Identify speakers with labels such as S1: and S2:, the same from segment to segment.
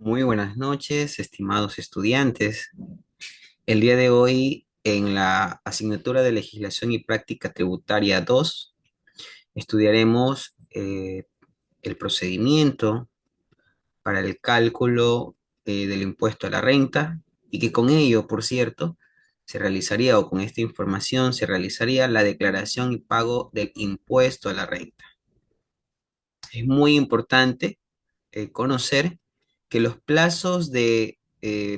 S1: Muy buenas noches, estimados estudiantes. El día de hoy, en la asignatura de Legislación y Práctica Tributaria 2, estudiaremos el procedimiento para el cálculo del impuesto a la renta y que con ello, por cierto, se realizaría o con esta información se realizaría la declaración y pago del impuesto a la renta. Es muy importante conocer que los plazos de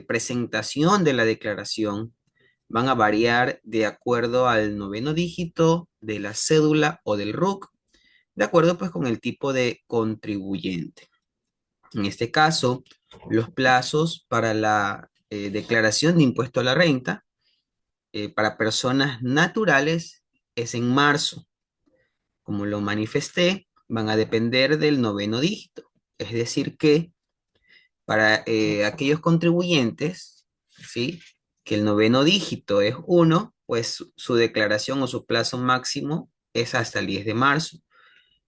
S1: presentación de la declaración van a variar de acuerdo al noveno dígito de la cédula o del RUC, de acuerdo pues con el tipo de contribuyente. En este caso, los plazos para la declaración de impuesto a la renta para personas naturales es en marzo. Como lo manifesté, van a depender del noveno dígito. Es decir, que para aquellos contribuyentes, ¿sí? Que el noveno dígito es 1, pues su declaración o su plazo máximo es hasta el 10 de marzo.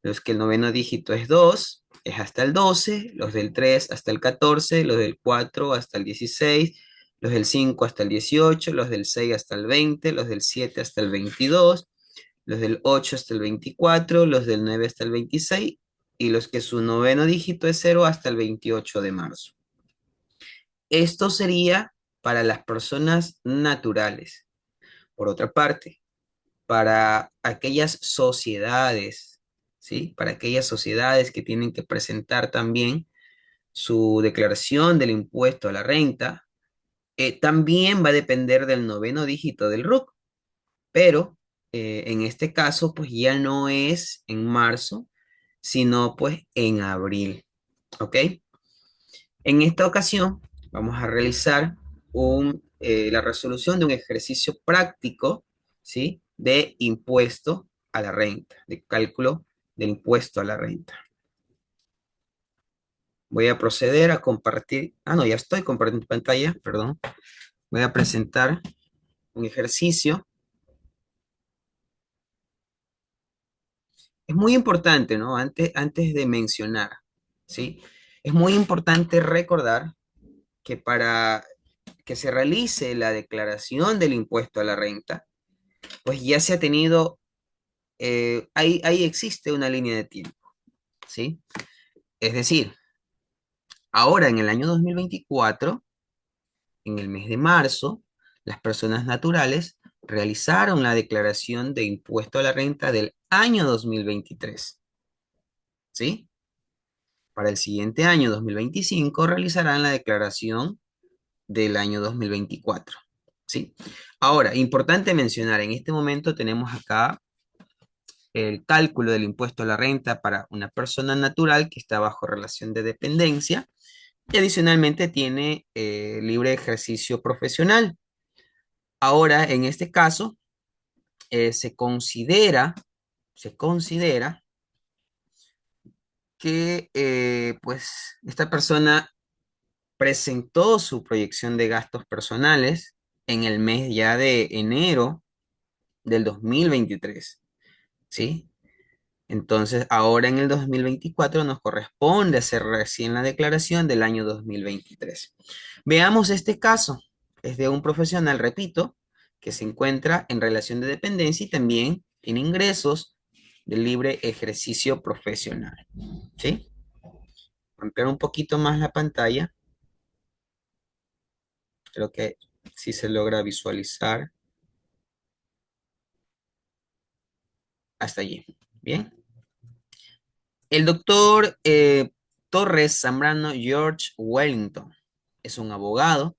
S1: Los que el noveno dígito es 2, es hasta el 12, los del 3 hasta el 14, los del 4 hasta el 16, los del 5 hasta el 18, los del 6 hasta el 20, los del 7 hasta el 22, los del 8 hasta el 24, los del 9 hasta el 26 y los que su noveno dígito es 0 hasta el 28 de marzo. Esto sería para las personas naturales. Por otra parte, para aquellas sociedades, ¿sí? Para aquellas sociedades que tienen que presentar también su declaración del impuesto a la renta, también va a depender del noveno dígito del RUC, pero en este caso, pues ya no es en marzo, sino pues en abril, ¿ok? En esta ocasión vamos a realizar la resolución de un ejercicio práctico, ¿sí? De impuesto a la renta, de cálculo del impuesto a la renta. Voy a proceder a compartir, no, ya estoy compartiendo pantalla, perdón. Voy a presentar un ejercicio. Es muy importante, ¿no? Antes de mencionar, ¿sí? Es muy importante recordar que para que se realice la declaración del impuesto a la renta, pues ya se ha tenido, ahí existe una línea de tiempo, ¿sí? Es decir, ahora en el año 2024, en el mes de marzo, las personas naturales realizaron la declaración de impuesto a la renta del año 2023, ¿sí? Para el siguiente año 2025 realizarán la declaración del año 2024, ¿sí? Ahora, importante mencionar, en este momento tenemos acá el cálculo del impuesto a la renta para una persona natural que está bajo relación de dependencia y adicionalmente tiene libre ejercicio profesional. Ahora, en este caso, se considera que pues esta persona presentó su proyección de gastos personales en el mes ya de enero del 2023, ¿sí? Entonces, ahora en el 2024 nos corresponde hacer recién la declaración del año 2023. Veamos este caso. Es de un profesional, repito, que se encuentra en relación de dependencia y también tiene ingresos de libre ejercicio profesional. ¿Sí? Ampliar un poquito más la pantalla. Creo que sí se logra visualizar hasta allí. Bien. El doctor Torres Zambrano George Wellington es un abogado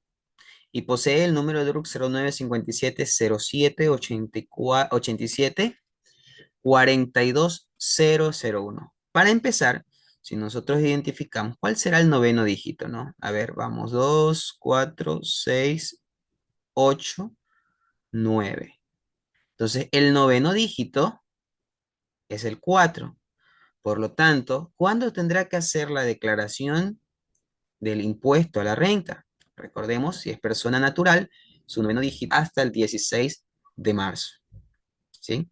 S1: y posee el número de RUC 0957-0787-42001. Para empezar, si nosotros identificamos cuál será el noveno dígito, ¿no? A ver, vamos, 2, 4, 6, 8, 9. Entonces, el noveno dígito es el 4. Por lo tanto, ¿cuándo tendrá que hacer la declaración del impuesto a la renta? Recordemos, si es persona natural, su noveno dígito hasta el 16 de marzo, ¿sí?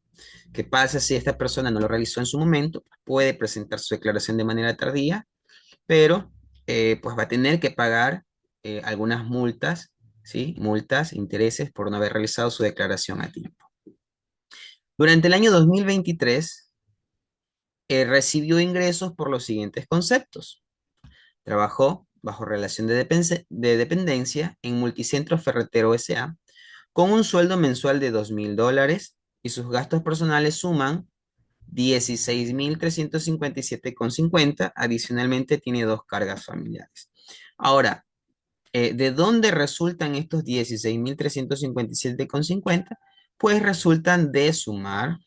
S1: ¿Qué pasa si esta persona no lo realizó en su momento? Puede presentar su declaración de manera tardía, pero pues va a tener que pagar algunas multas, ¿sí? Multas, intereses por no haber realizado su declaración a tiempo. Durante el año 2023, recibió ingresos por los siguientes conceptos. Trabajó bajo relación de dependencia en Multicentro Ferretero S.A. con un sueldo mensual de $2.000 y sus gastos personales suman 16.357,50. Adicionalmente, tiene dos cargas familiares. Ahora, ¿de dónde resultan estos 16.357,50? Pues resultan de sumar,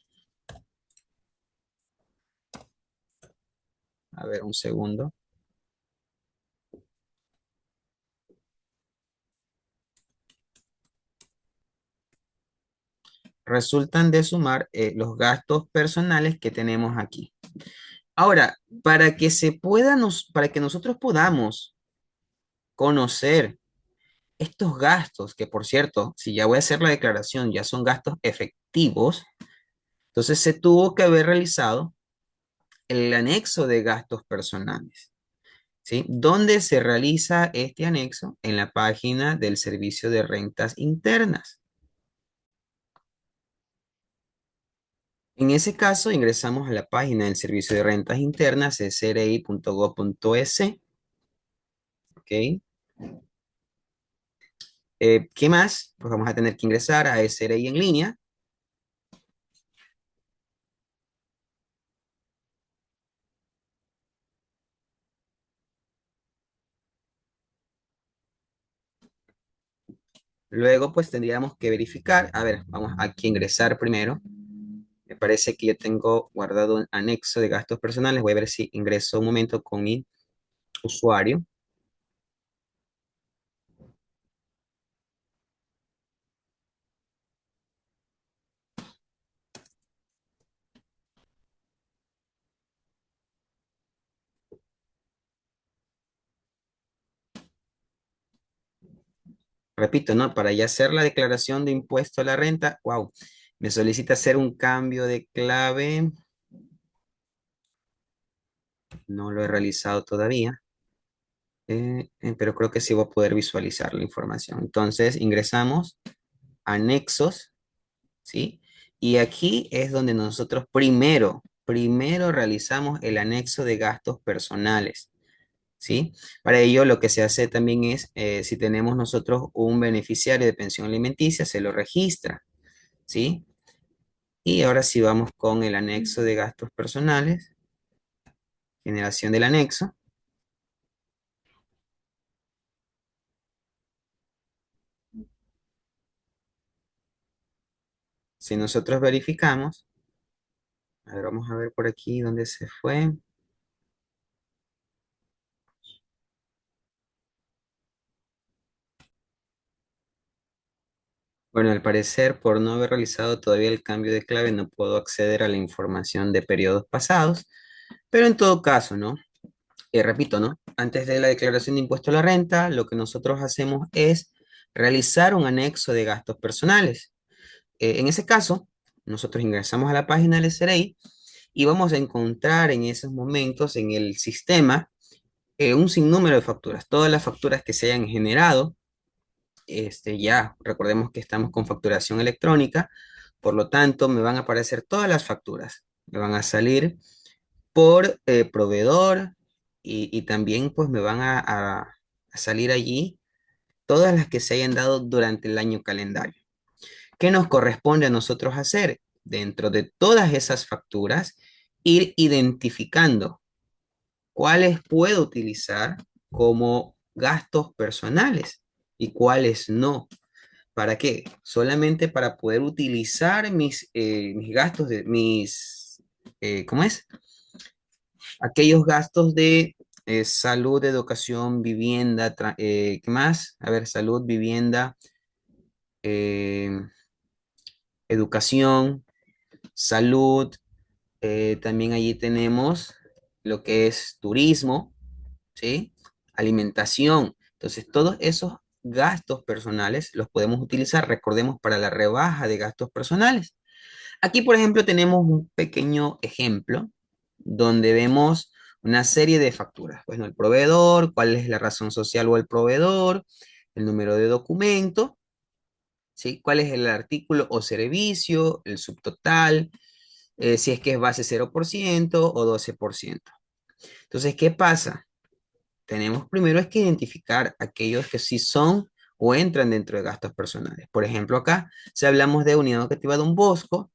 S1: a ver, un segundo, resultan de sumar los gastos personales que tenemos aquí. Ahora, para que nosotros podamos conocer estos gastos, que por cierto, si ya voy a hacer la declaración, ya son gastos efectivos, entonces se tuvo que haber realizado el anexo de gastos personales, ¿sí? ¿Dónde se realiza este anexo? En la página del Servicio de Rentas Internas. En ese caso, ingresamos a la página del Servicio de Rentas Internas, sri.gov.es, ¿ok? ¿Qué más? Pues vamos a tener que ingresar a SRI en línea. Luego, pues tendríamos que verificar. A ver, vamos aquí a ingresar primero. Me parece que yo tengo guardado un anexo de gastos personales. Voy a ver si ingreso un momento con mi usuario. Repito, ¿no? Para ya hacer la declaración de impuesto a la renta, wow, me solicita hacer un cambio de clave. No lo he realizado todavía, pero creo que sí voy a poder visualizar la información. Entonces, ingresamos anexos, ¿sí? Y aquí es donde nosotros primero realizamos el anexo de gastos personales, ¿sí? Para ello, lo que se hace también es, si tenemos nosotros un beneficiario de pensión alimenticia, se lo registra, ¿sí? Y ahora sí vamos con el anexo de gastos personales, generación del anexo. Si nosotros verificamos, a ver, vamos a ver por aquí dónde se fue. Bueno, al parecer, por no haber realizado todavía el cambio de clave, no puedo acceder a la información de periodos pasados, pero en todo caso, ¿no? Repito, ¿no? Antes de la declaración de impuesto a la renta, lo que nosotros hacemos es realizar un anexo de gastos personales. En ese caso, nosotros ingresamos a la página del SRI y vamos a encontrar en esos momentos en el sistema un sinnúmero de facturas, todas las facturas que se hayan generado. Ya recordemos que estamos con facturación electrónica, por lo tanto me van a aparecer todas las facturas, me van a salir por proveedor y también pues me van a salir allí todas las que se hayan dado durante el año calendario. ¿Qué nos corresponde a nosotros hacer? Dentro de todas esas facturas, ir identificando cuáles puedo utilizar como gastos personales y cuáles no. ¿Para qué? Solamente para poder utilizar mis gastos de ¿cómo es? Aquellos gastos de salud, educación, vivienda, ¿qué más? A ver, salud, vivienda, eh, educación, salud. También allí tenemos lo que es turismo, ¿sí? Alimentación. Entonces, todos esos gastos personales los podemos utilizar, recordemos, para la rebaja de gastos personales. Aquí, por ejemplo, tenemos un pequeño ejemplo donde vemos una serie de facturas. Bueno, el proveedor, cuál es la razón social o el proveedor, el número de documento, ¿sí? ¿Cuál es el artículo o servicio, el subtotal, si es que es base 0% o 12%. Entonces, ¿qué pasa? Tenemos primero es que identificar aquellos que sí son o entran dentro de gastos personales. Por ejemplo, acá, si hablamos de unidad educativa Don Bosco,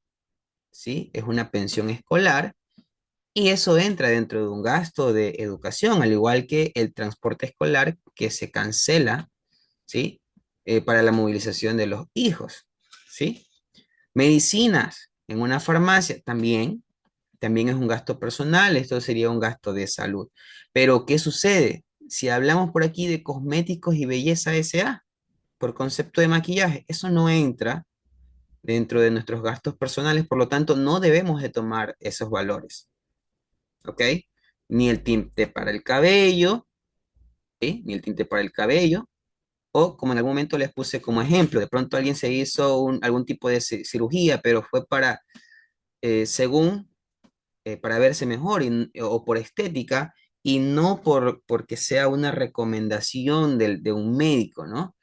S1: ¿sí? Es una pensión escolar y eso entra dentro de un gasto de educación, al igual que el transporte escolar que se cancela, ¿sí? Para la movilización de los hijos, ¿sí? Medicinas en una farmacia también es un gasto personal, esto sería un gasto de salud. Pero, ¿qué sucede? Si hablamos por aquí de cosméticos y belleza SA, por concepto de maquillaje, eso no entra dentro de nuestros gastos personales, por lo tanto, no debemos de tomar esos valores, ¿ok? Ni el tinte para el cabello, ¿sí? Ni el tinte para el cabello, o como en algún momento les puse como ejemplo, de pronto alguien se hizo algún tipo de cirugía, pero fue para, según para verse mejor o por estética y no porque sea una recomendación de un médico, ¿no?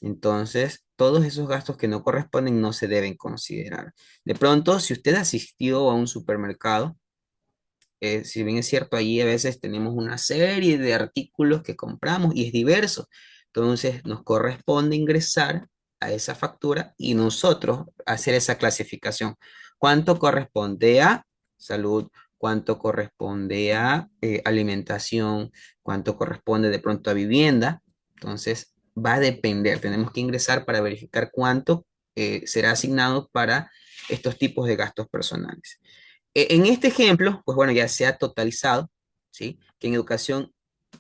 S1: Entonces, todos esos gastos que no corresponden no se deben considerar. De pronto, si usted asistió a un supermercado, si bien es cierto, allí a veces tenemos una serie de artículos que compramos y es diverso. Entonces, nos corresponde ingresar a esa factura y nosotros hacer esa clasificación. ¿Cuánto corresponde a salud? ¿Cuánto corresponde a alimentación? ¿Cuánto corresponde de pronto a vivienda? Entonces, va a depender. Tenemos que ingresar para verificar cuánto será asignado para estos tipos de gastos personales. En este ejemplo, pues bueno, ya se ha totalizado, ¿sí? Que en educación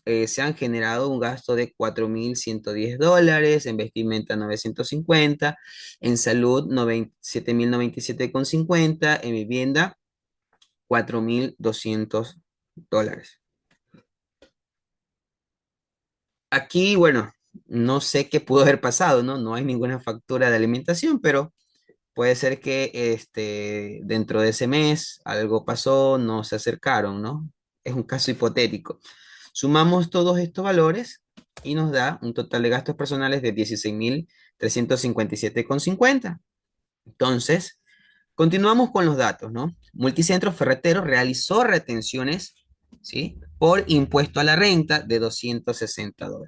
S1: se han generado un gasto de $4,110, en vestimenta 950, en salud 7,097,50, en vivienda $4,200. Aquí, bueno, no sé qué pudo haber pasado, ¿no? No hay ninguna factura de alimentación, pero puede ser que dentro de ese mes algo pasó, no se acercaron, ¿no? Es un caso hipotético. Sumamos todos estos valores y nos da un total de gastos personales de 16,357,50. Entonces, continuamos con los datos, ¿no? Multicentro Ferretero realizó retenciones, ¿sí? Por impuesto a la renta de $260.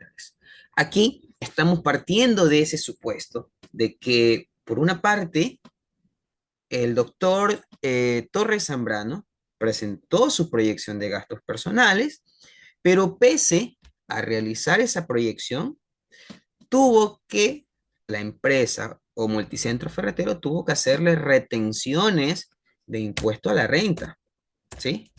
S1: Aquí estamos partiendo de ese supuesto de que, por una parte, el doctor Torres Zambrano presentó su proyección de gastos personales, pero pese a realizar esa proyección, tuvo que, la empresa o multicentro ferretero tuvo que hacerle retenciones de impuesto a la renta, ¿sí?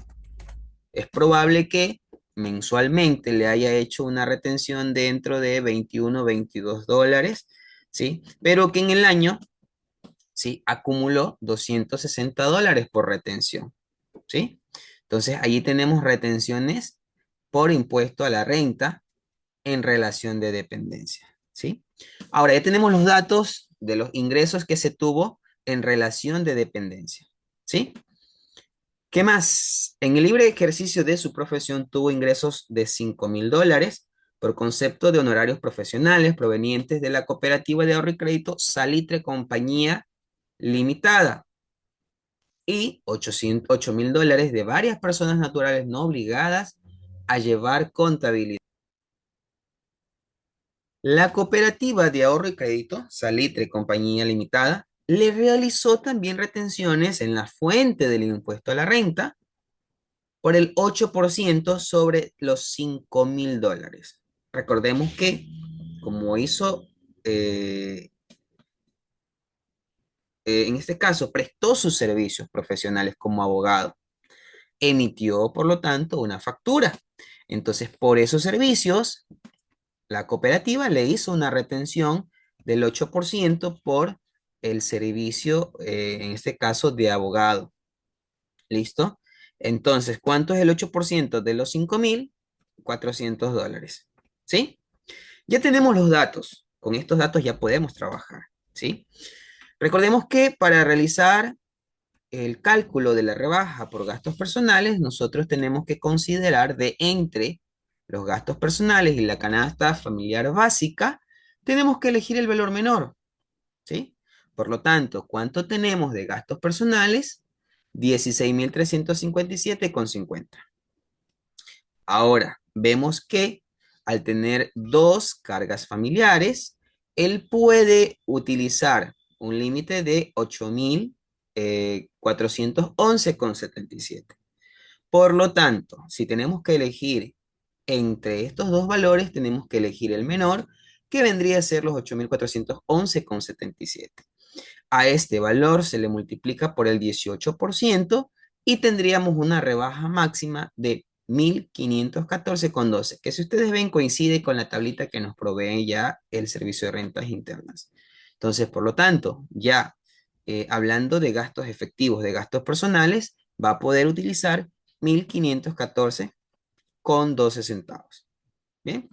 S1: Es probable que mensualmente le haya hecho una retención dentro de 21, $22, ¿sí? Pero que en el año, ¿sí? Acumuló $260 por retención, ¿sí? Entonces, allí tenemos retenciones por impuesto a la renta en relación de dependencia, ¿sí? Ahora, ya tenemos los datos de los ingresos que se tuvo en relación de dependencia, ¿sí? ¿Qué más? En el libre ejercicio de su profesión tuvo ingresos de $5,000 por concepto de honorarios profesionales provenientes de la cooperativa de ahorro y crédito Salitre Compañía Limitada y $8,000 de varias personas naturales no obligadas a llevar contabilidad. La cooperativa de ahorro y crédito, Salitre Compañía Limitada, le realizó también retenciones en la fuente del impuesto a la renta por el 8% sobre los $5,000. Recordemos que como hizo, eh, en este caso, prestó sus servicios profesionales como abogado, emitió, por lo tanto, una factura. Entonces, por esos servicios, la cooperativa le hizo una retención del 8% por el servicio, en este caso, de abogado. ¿Listo? Entonces, ¿cuánto es el 8% de los $5,400? ¿Sí? Ya tenemos los datos. Con estos datos ya podemos trabajar. ¿Sí? Recordemos que para realizar el cálculo de la rebaja por gastos personales, nosotros tenemos que considerar de entre los gastos personales y la canasta familiar básica, tenemos que elegir el valor menor, ¿sí? Por lo tanto, ¿cuánto tenemos de gastos personales? 16.357,50. Ahora, vemos que al tener dos cargas familiares, él puede utilizar un límite de 8.411,77. Por lo tanto, si tenemos que elegir entre estos dos valores, tenemos que elegir el menor, que vendría a ser los 8.411,77. A este valor se le multiplica por el 18% y tendríamos una rebaja máxima de 1.514,12, que si ustedes ven coincide con la tablita que nos provee ya el Servicio de Rentas Internas. Entonces, por lo tanto, ya hablando de gastos efectivos, de gastos personales, va a poder utilizar 1.514,12 centavos. Bien,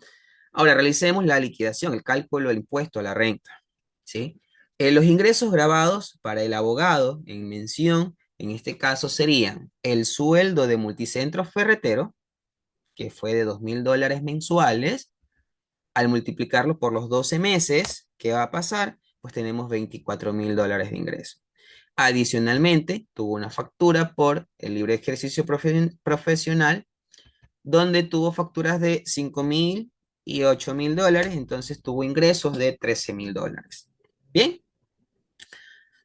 S1: ahora realicemos la liquidación, el cálculo del impuesto a la renta. ¿Sí? Los ingresos grabados para el abogado en mención, en este caso serían el sueldo de Multicentro Ferretero, que fue de $2.000 mensuales, al multiplicarlo por los 12 meses, ¿qué va a pasar? Pues tenemos $24.000 de ingreso. Adicionalmente, tuvo una factura por el libre ejercicio profesional, donde tuvo facturas de $5.000 y $8.000, entonces tuvo ingresos de $13.000. Bien,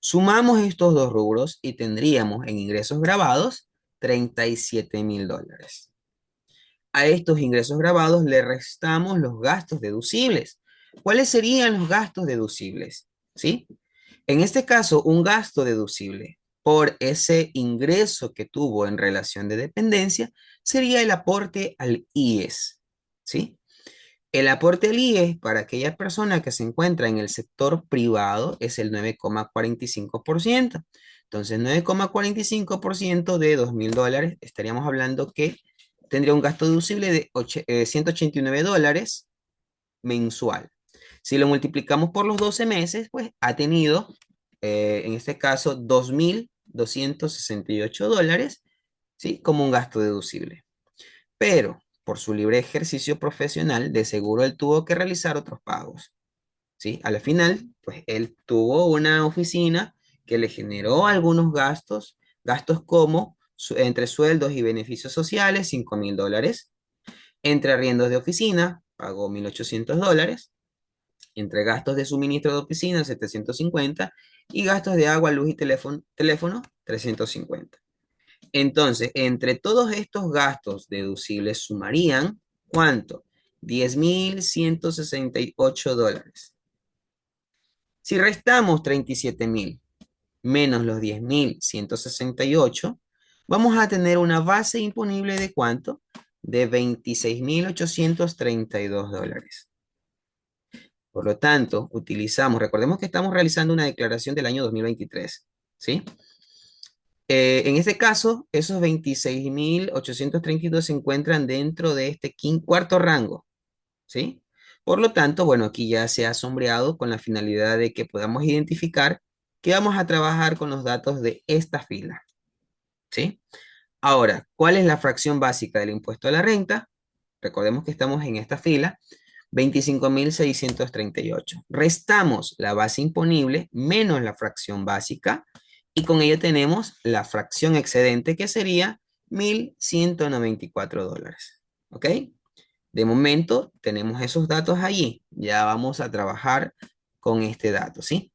S1: sumamos estos dos rubros y tendríamos en ingresos grabados $37.000. A estos ingresos grabados le restamos los gastos deducibles. ¿Cuáles serían los gastos deducibles? ¿Sí? En este caso, un gasto deducible por ese ingreso que tuvo en relación de dependencia sería el aporte al IES. ¿Sí? El aporte al IES para aquella persona que se encuentra en el sector privado es el 9,45%. Entonces, 9,45% de $2.000, estaríamos hablando que tendría un gasto deducible de $189 mensual. Si lo multiplicamos por los 12 meses, pues ha tenido, en este caso, $2.268, ¿sí? Como un gasto deducible. Pero por su libre ejercicio profesional, de seguro él tuvo que realizar otros pagos, ¿sí? A la final, pues él tuvo una oficina que le generó algunos gastos, gastos como entre sueldos y beneficios sociales, $5.000, entre arriendos de oficina, pagó $1.800, entre gastos de suministro de oficina, 750, y gastos de agua, luz y teléfono 350. Entonces, entre todos estos gastos deducibles sumarían, ¿cuánto? $10.168. Si restamos 37.000 menos los 10.168, vamos a tener una base imponible de ¿cuánto? De $26.832. Por lo tanto, utilizamos, recordemos que estamos realizando una declaración del año 2023, ¿sí? En este caso, esos 26.832 se encuentran dentro de este cuarto rango, ¿sí? Por lo tanto, bueno, aquí ya se ha sombreado con la finalidad de que podamos identificar que vamos a trabajar con los datos de esta fila, ¿sí? Ahora, ¿cuál es la fracción básica del impuesto a la renta? Recordemos que estamos en esta fila, 25.638. Restamos la base imponible menos la fracción básica y con ello tenemos la fracción excedente que sería $1.194. ¿Ok? De momento tenemos esos datos allí. Ya vamos a trabajar con este dato, ¿sí?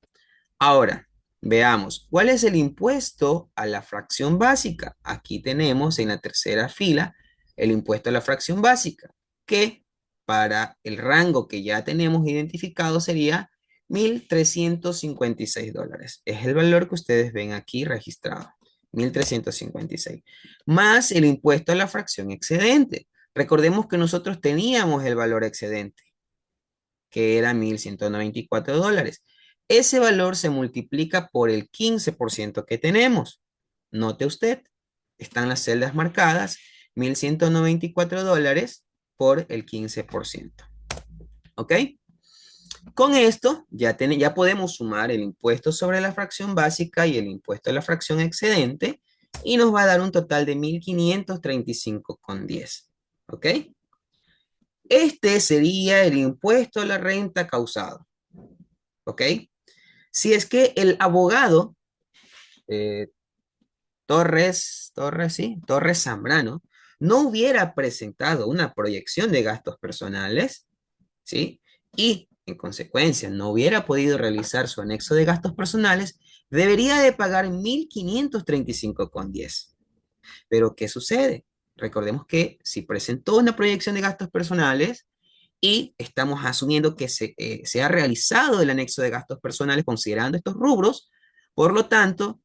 S1: Ahora, veamos, ¿cuál es el impuesto a la fracción básica? Aquí tenemos en la tercera fila el impuesto a la fracción básica, que para el rango que ya tenemos identificado sería $1.356. Es el valor que ustedes ven aquí registrado, 1.356. Más el impuesto a la fracción excedente. Recordemos que nosotros teníamos el valor excedente, que era $1.194. Ese valor se multiplica por el 15% que tenemos. Note usted, están las celdas marcadas, $1.194 por el 15%. ¿Ok? Con esto ya podemos sumar el impuesto sobre la fracción básica y el impuesto a la fracción excedente y nos va a dar un total de 1.535,10. ¿Ok? Este sería el impuesto a la renta causado. ¿Ok? Si es que el abogado eh, Torres Zambrano, no hubiera presentado una proyección de gastos personales, ¿sí? Y, en consecuencia, no hubiera podido realizar su anexo de gastos personales, debería de pagar 1.535,10. Pero, ¿qué sucede? Recordemos que si presentó una proyección de gastos personales y estamos asumiendo que se ha realizado el anexo de gastos personales considerando estos rubros, por lo tanto,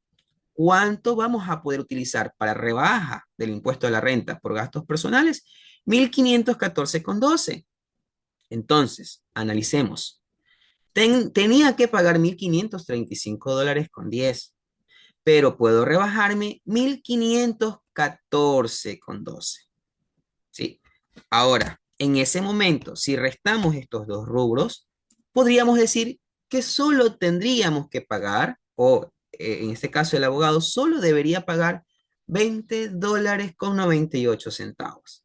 S1: ¿cuánto vamos a poder utilizar para rebaja del impuesto a la renta por gastos personales? 1.514,12. Entonces, analicemos. Tenía que pagar $1.535,10, pero puedo rebajarme 1.514,12. ¿Sí? Ahora, en ese momento, si restamos estos dos rubros, podríamos decir que solo tendríamos que pagar, o en este caso el abogado solo debería pagar $20,98.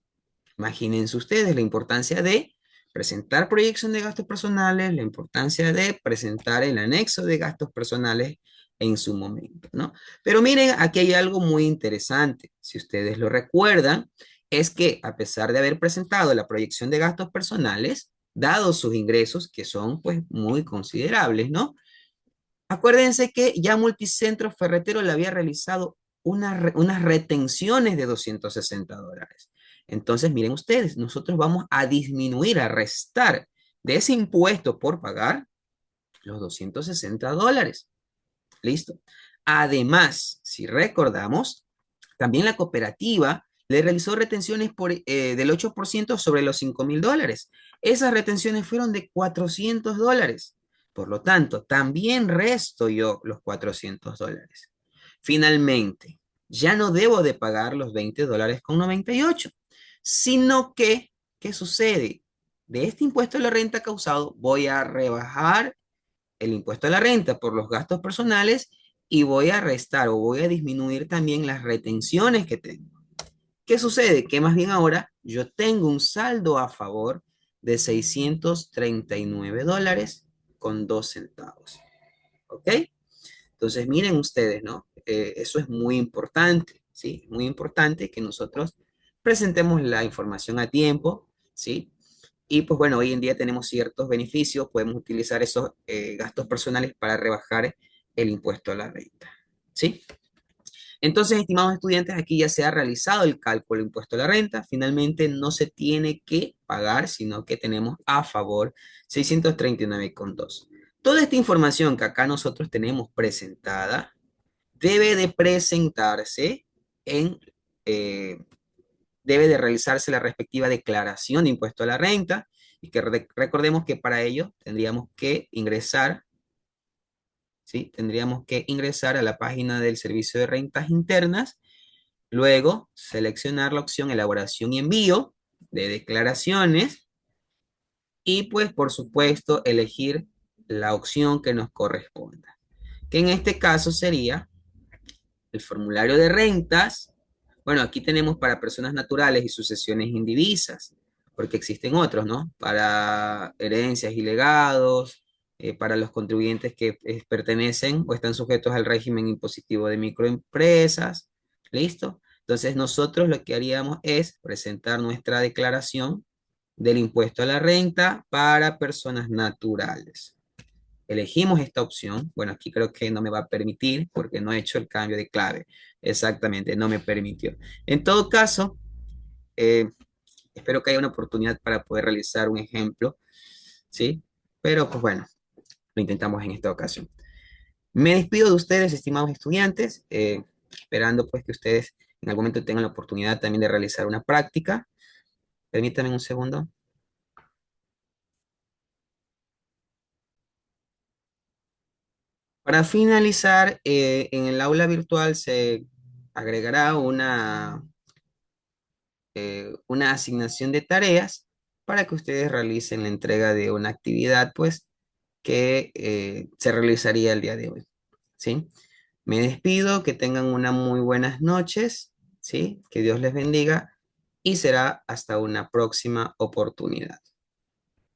S1: Imagínense ustedes la importancia de presentar proyección de gastos personales, la importancia de presentar el anexo de gastos personales en su momento, ¿no? Pero miren, aquí hay algo muy interesante. Si ustedes lo recuerdan, es que a pesar de haber presentado la proyección de gastos personales, dados sus ingresos, que son pues muy considerables, ¿no? Acuérdense que ya Multicentro Ferretero le había realizado unas retenciones de $260. Entonces, miren ustedes, nosotros vamos a disminuir, a restar de ese impuesto por pagar los $260. ¿Listo? Además, si recordamos, también la cooperativa le realizó retenciones del 8% sobre los $5.000. Esas retenciones fueron de $400. Por lo tanto, también resto yo los $400. Finalmente, ya no debo de pagar los $20,98, sino que, ¿qué sucede? De este impuesto a la renta causado, voy a rebajar el impuesto a la renta por los gastos personales y voy a restar o voy a disminuir también las retenciones que tengo. ¿Qué sucede? Que más bien ahora yo tengo un saldo a favor de $639,02. ¿Ok? Entonces, miren ustedes, ¿no? Eso es muy importante, ¿sí? Muy importante que nosotros presentemos la información a tiempo, ¿sí? Y pues bueno, hoy en día tenemos ciertos beneficios, podemos utilizar esos gastos personales para rebajar el impuesto a la renta, ¿sí? Entonces, estimados estudiantes, aquí ya se ha realizado el cálculo del impuesto a la renta. Finalmente, no se tiene que pagar, sino que tenemos a favor 639,2. Toda esta información que acá nosotros tenemos presentada debe de presentarse en, eh, debe de realizarse la respectiva declaración de impuesto a la renta y que recordemos que para ello tendríamos que ingresar, ¿sí? Tendríamos que ingresar a la página del Servicio de Rentas Internas. Luego, seleccionar la opción elaboración y envío de declaraciones y pues por supuesto elegir la opción que nos corresponda, que en este caso sería el formulario de rentas. Bueno, aquí tenemos para personas naturales y sucesiones indivisas, porque existen otros, ¿no? Para herencias y legados, para los contribuyentes que pertenecen o están sujetos al régimen impositivo de microempresas. ¿Listo? Entonces nosotros lo que haríamos es presentar nuestra declaración del impuesto a la renta para personas naturales. Elegimos esta opción. Bueno, aquí creo que no me va a permitir porque no he hecho el cambio de clave. Exactamente, no me permitió. En todo caso, eh, espero que haya una oportunidad para poder realizar un ejemplo, ¿sí? Pero pues bueno, lo intentamos en esta ocasión. Me despido de ustedes, estimados estudiantes, esperando pues que ustedes en algún momento tengan la oportunidad también de realizar una práctica. Permítanme un segundo. Para finalizar, en el aula virtual se agregará una asignación de tareas para que ustedes realicen la entrega de una actividad, pues, que se realizaría el día de hoy, ¿sí? Me despido, que tengan una muy buenas noches, ¿sí? Que Dios les bendiga y será hasta una próxima oportunidad.